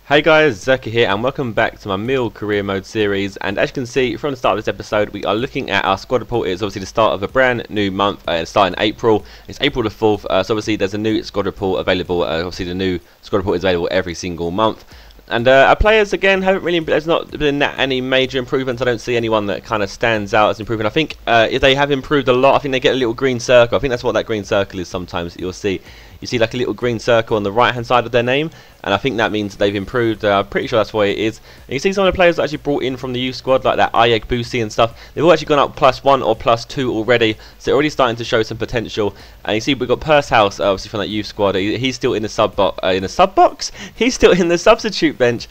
Hey guys, Zerkaa here and welcome back to my Mill career mode series. And as you can see from the start of this episode, we are looking at our squad report. It's obviously the start of a brand new month. It's starting in April. It's April the 4th, so obviously there's a new squad report available. Obviously the new squad report is available every single month. And our players, again, haven't really, there's not been any major improvements. I don't see anyone that kind of stands out as improving. I think if they have improved a lot, I think they get a little green circle. I think that's what that green circle is sometimes. You'll see. You see like a little green circle on the right hand side of their name, and I think that means they've improved. I'm pretty sure that's what it is. And you see some of the players that actually brought in from the youth squad, like that Ayek Boosie and stuff, they've all actually gone up +1 or +2 already, so they're already starting to show some potential. And you see we've got Pursehouse, obviously from that youth squad. He's still in the sub box. He's still in the substitute bench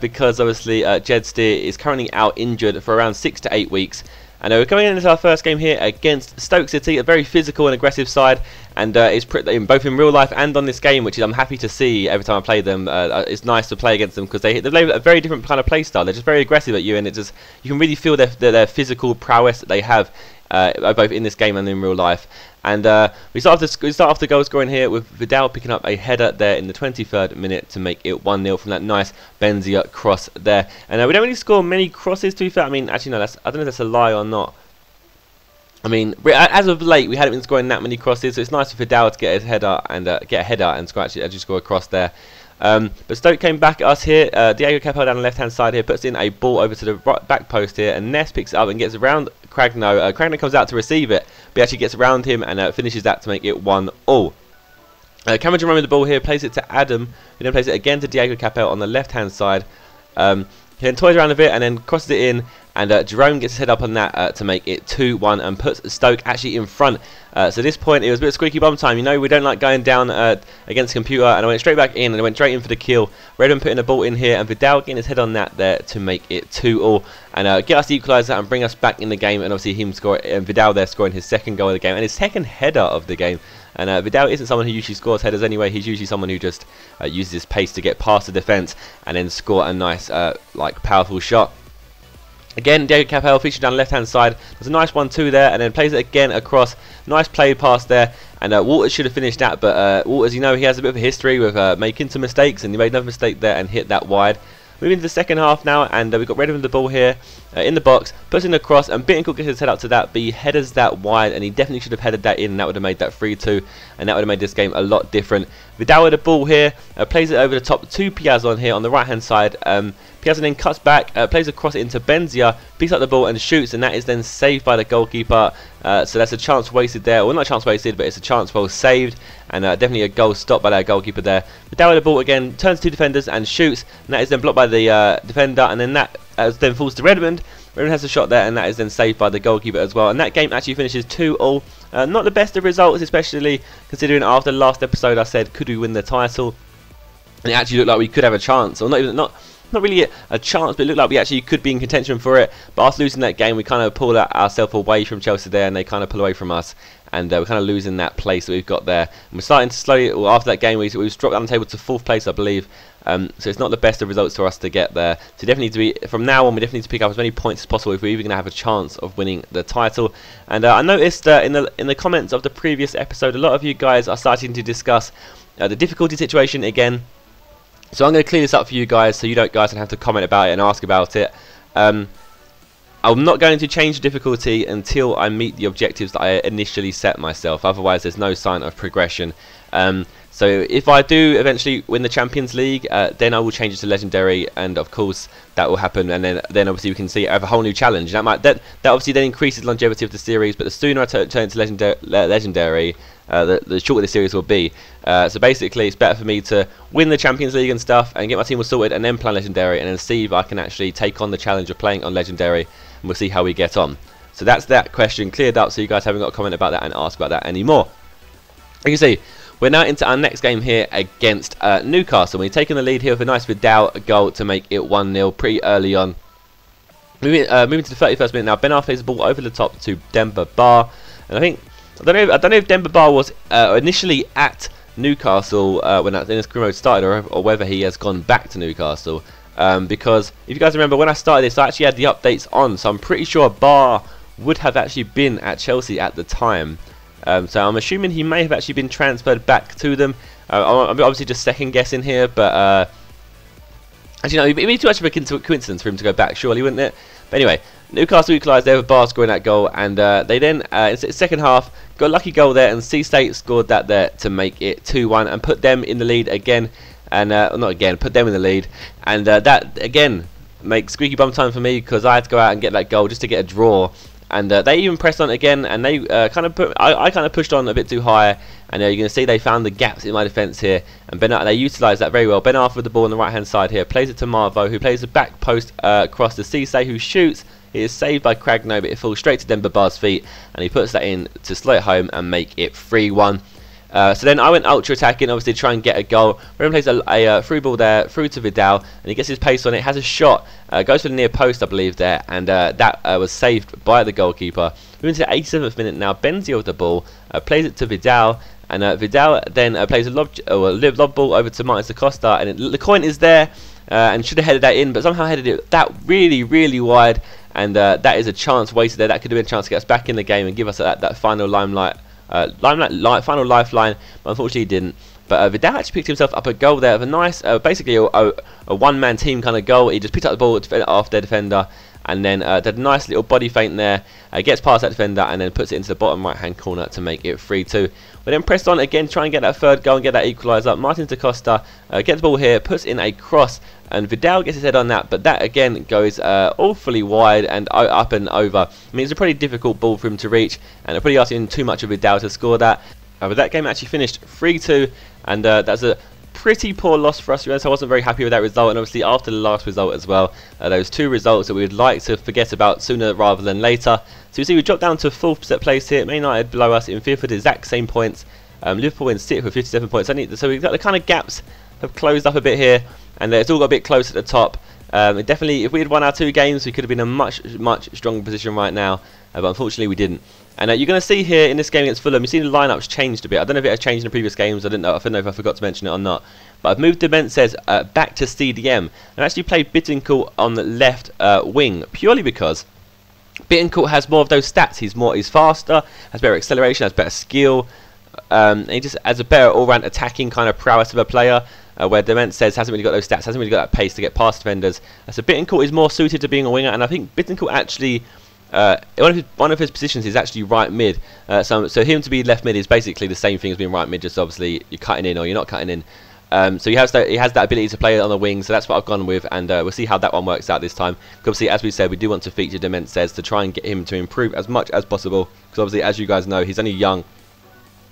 because obviously Jed Steer is currently out injured for around 6 to 8 weeks. And we're going into our first game here against Stoke City, a very physical and aggressive side, and it's both in real life and on this game, which I'm happy to see every time I play them. It's nice to play against them because they play a very different kind of play style. They're just very aggressive at you, and you can really feel their physical prowess that they have both in this game and in real life. And we start off the goal scoring here with Vidal picking up a header there in the 23rd minute to make it 1-0 from that nice Benzia cross there. And we don't really score many crosses, to be fair. I mean, actually no, I don't know if that's a lie or not. I mean, as of late, we hadn't been scoring that many crosses, so it's nice for Vidal to get his header and score actually score a cross there. But Stoke came back at us here. Diego Capel down the left hand side here puts in a ball over to the back post here, and Ness picks it up and gets around Cragno. Cragno comes out to receive it, but he actually gets around him and finishes that to make it 1-1. Cameron Jerome with the ball here, plays it to Adam, who then plays it again to Diego Capel on the left hand side. He then toys around a bit and then crosses it in, and Jerome gets his head up on that to make it 2-1 and puts Stoke actually in front. So at this point it was a bit of squeaky bum time. You know, we don't like going down against the computer, and I went straight back in and I went straight in for the kill. Redmond putting the ball in here and Vidal getting his head on that there to make it 2-2 and get us the equaliser and bring us back in the game, and obviously Vidal there scoring his second goal of the game and his second header of the game. And Vidal isn't someone who usually scores headers anyway. He's usually someone who just uses his pace to get past the defence and then score a nice powerful shot. Again, Diego Capel featured down the left hand side. There's a nice 1-2 there, and then plays it again across. Nice play pass there, and Walters should have finished that, but Walters, you know, he has a bit of a history with making some mistakes, and he made another mistake there and hit that wide. Moving to the second half now, and we've got Redmond with the ball here in the box, puts in the cross, and Bittencourt gets his head up to that, but he headers that wide, and he definitely should have headed that in, and that would have made that 3-2, and that would have made this game a lot different. Vidal with the ball here, plays it over the top to Piazza on here on the right hand side. Piazza then cuts back, plays across it into Benzia, picks up the ball and shoots, and that is then saved by the goalkeeper. So that's a chance wasted there. Well, not a chance wasted, but it's a chance well saved, and definitely a goal stopped by that goalkeeper there. Vidal with the ball again, turns to defenders and shoots, and that is then blocked by the defender, and then that then falls to Redmond. Redmond has a shot there, and that is then saved by the goalkeeper as well. And that game actually finishes 2-2. Not the best of results, especially considering after the last episode I said, could we win the title? And it actually looked like we could have a chance, or not really a chance, but it looked like we actually could be in contention for it. But after losing that game, we kind of pulled ourselves away from Chelsea there, and they kind of pull away from us, and we're kind of losing that place that we've got there. And we're starting to slowly, well, after that game, we dropped down the table to 4th place, I believe. So it's not the best of results for us to get there. So definitely to be, from now on, we definitely need to pick up as many points as possible if we're even going to have a chance of winning the title. And I noticed in the comments of the previous episode, a lot of you guys are starting to discuss the difficulty situation again. So I'm going to clear this up for you guys, so you guys don't have to comment about it and ask about it. I'm not going to change the difficulty until I meet the objectives that I initially set myself. Otherwise, there's no sign of progression. So if I do eventually win the Champions League, then I will change it to Legendary, and of course that will happen. And then obviously we can see I have a whole new challenge. And that obviously then increases the longevity of the series. But the sooner I turn to Legendary, the shorter the series will be. So basically, it's better for me to win the Champions League and stuff, and get my team all sorted, and then play Legendary, and then see if I can actually take on the challenge of playing on Legendary, and we'll see how we get on. So that's that question cleared up, so you guys haven't got to comment about that and ask about that anymore. You can see we're now into our next game here against Newcastle. We're taking the lead here with a nice Vidal goal to make it 1-0 pretty early on. Moving to the 31st minute now, Ben Arfa plays the ball over the top to Demba Ba, and I don't know if Demba Ba was initially at Newcastle when this career mode started, or whether he has gone back to Newcastle. Because if you guys remember, when I started this, I actually had the updates on, so I'm pretty sure Ba would have actually been at Chelsea at the time. So I'm assuming he may have actually been transferred back to them. I'm obviously just second guessing here, but Actually, no, it'd be too much of a coincidence for him to go back, surely, wouldn't it? But anyway, Newcastle equalised there with Barr scoring that goal, and they then, in the second half, got a lucky goal there, and C-State scored that there to make it 2-1 and put them in the lead again, and not again, put them in the lead, and that again makes squeaky bum time for me because I had to go out and get that goal just to get a draw. And they even pressed on again, and they I kind of pushed on a bit too high, and you're going to see they found the gaps in my defence here, and they utilised that very well. Ben Arthur with the ball on the right hand side here, plays it to Marvo, who plays the back post across to Cisse, who shoots. It is saved by Cragno, but it falls straight to Denver Barr's feet, and he puts that in to slow it home and make it 3-1. So then I went ultra attacking, obviously to try and get a goal. Remy plays a through ball there, through to Vidal, and he gets his pace on it, has a shot, goes for the near post I believe there, and that was saved by the goalkeeper. Moving to the 87th minute now, Benzia with the ball, plays it to Vidal, and Vidal then plays a lob ball over to Martins Acosta, and the coin is there, and should have headed that in, but somehow headed it that really wide, and that is a chance wasted there. That could have been a chance to get us back in the game and give us that final final lifeline, but unfortunately he didn't. But Vidal actually picked himself up a goal there of a nice, basically a one-man team kind of goal. He just picked up the ball off their defender, and then did a nice little body feint there, gets past that defender, and then puts it into the bottom right-hand corner to make it 3-2. We then pressed on again, try and get that third goal and get that equaliser. Martins Acosta gets the ball here, puts in a cross, and Vidal gets his head on that, but that again goes awfully wide and up and over. I mean, it's a pretty difficult ball for him to reach, and they're probably asking too much of Vidal to score that. But that game actually finished 3-2, and that's a pretty poor loss for us. So I wasn't very happy with that result, and obviously after the last result as well, those two results that we would like to forget about sooner rather than later. So you see we dropped down to 4th place here. Man United below us in 5th with the exact same points. Liverpool in 6th with 57 points. So we've got the kind of gaps have closed up a bit here, and it's all got a bit close at the top. Definitely, if we had won our 2 games, we could have been in a much stronger position right now, but unfortunately we didn't. And you're going to see here in this game against Fulham, you've seen the lineups changed a bit. I don't know if it has changed in the previous games. I don't know if I forgot to mention it or not. But I've moved Demenzes back to CDM and actually played Bittencourt on the left wing, purely because Bittencourt has more of those stats. He's faster, has better acceleration, has better skill, and he just has a better all-round attacking kind of prowess of a player. Where Demenzes hasn't really got those stats, hasn't really got that pace to get past defenders. So Bittencourt is more suited to being a winger, and I think Bittencourt actually, one of his positions is actually right mid. So him to be left mid is basically the same thing as being right mid, just obviously you're cutting in or you're not cutting in. So he has that ability to play on the wing, so that's what I've gone with, and we'll see how that one works out this time. Obviously, as we said, we do want to feature Demenzes to try and get him to improve as much as possible, because obviously, as you guys know, he's only young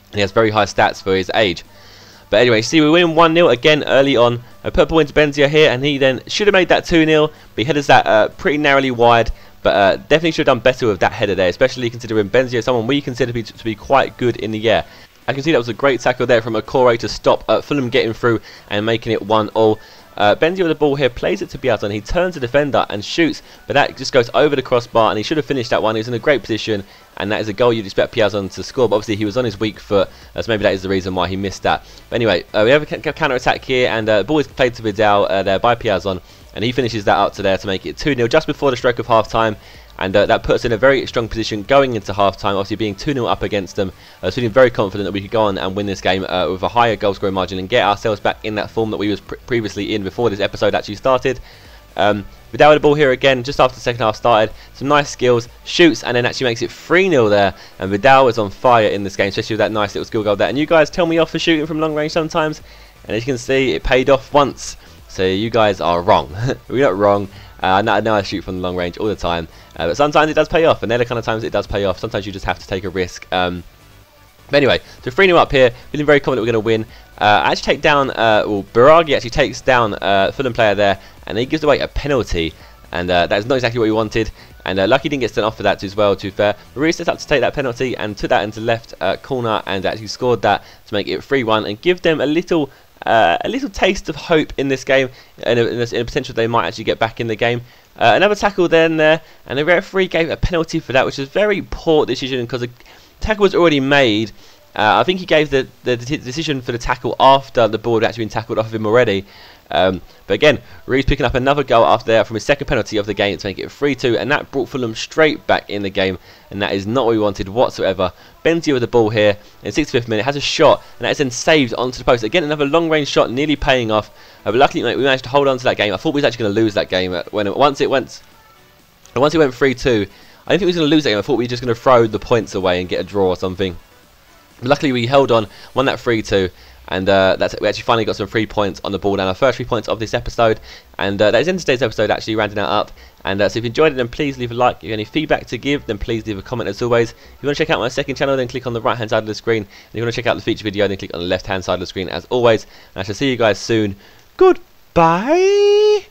and he has very high stats for his age. But anyway, see, we win 1-0 again early on. A purple win to Benzia here, and he then should have made that 2-0, but he headers that pretty narrowly wide. But definitely should have done better with that header there, especially considering Benzia is someone we consider to be quite good in the air. I can see that was a great tackle there from Okore to stop Fulham getting through and making it 1-1. Benzia with the ball here, plays it to Piazon. He turns the defender and shoots, but that just goes over the crossbar, and he should have finished that one. He was in a great position, and that is a goal you'd expect Piazon to score, but obviously he was on his weak foot, so maybe that is the reason why he missed that. But anyway, we have a counter-attack here, and the ball is played to Vidal there by Piazon, and he finishes that up to there to make it 2-0 just before the stroke of half-time. And that puts us in a very strong position going into half-time, obviously being 2-0 up against them. Feeling very confident that we could go on and win this game with a higher goal scoring margin and get ourselves back in that form that we was previously in before this episode actually started. Vidal with the ball here again, just after the second half started. Some nice skills, shoots, and then actually makes it 3-0 there. And Vidal is on fire in this game, especially with that nice little skill goal there. And you guys tell me off for shooting from long range sometimes, and as you can see, it paid off once. So you guys are wrong. We're not wrong. I know I shoot from the long range all the time, but sometimes it does pay off, and they're the kind of times it does pay off. Sometimes you just have to take a risk. But anyway, so 3-0 up here, feeling very confident we're going to win. I actually take down, Biragi actually takes down Fulham player there, and he gives away a penalty, and that is not exactly what we wanted. And lucky didn't get sent off for that as well, to be fair. Maria set up to take that penalty and took that into the left corner, and actually scored that to make it 3-1 and give them a little taste of hope in this game, and in the potential they might actually get back in the game. Another tackle then there, and the referee gave a penalty for that, which is a very poor decision because the tackle was already made. I think he gave the decision for the tackle after the ball had actually been tackled off of him already. But again, Reece picking up another goal after there from his second penalty of the game to make it 3-2, and that brought Fulham straight back in the game, and that is not what we wanted whatsoever. Benzia with the ball here in the 65th minute, has a shot, and that is then saved onto the post. Again, another long range shot, nearly paying off. But luckily, we managed to hold on to that game. I thought we was actually going to lose that game once it went 3-2. I didn't think we was going to lose that game. I thought we were just going to throw the points away and get a draw or something. But luckily, we held on, won that 3-2. And we actually finally got some 3 points on the board, and our first 3 points of this episode. And that is in today's episode, actually rounding that up. And so if you enjoyed it, then please leave a like. If you have any feedback to give, then please leave a comment as always. If you want to check out my second channel, then click on the right hand side of the screen. And if you want to check out the feature video, then click on the left hand side of the screen as always. And I shall see you guys soon. Goodbye.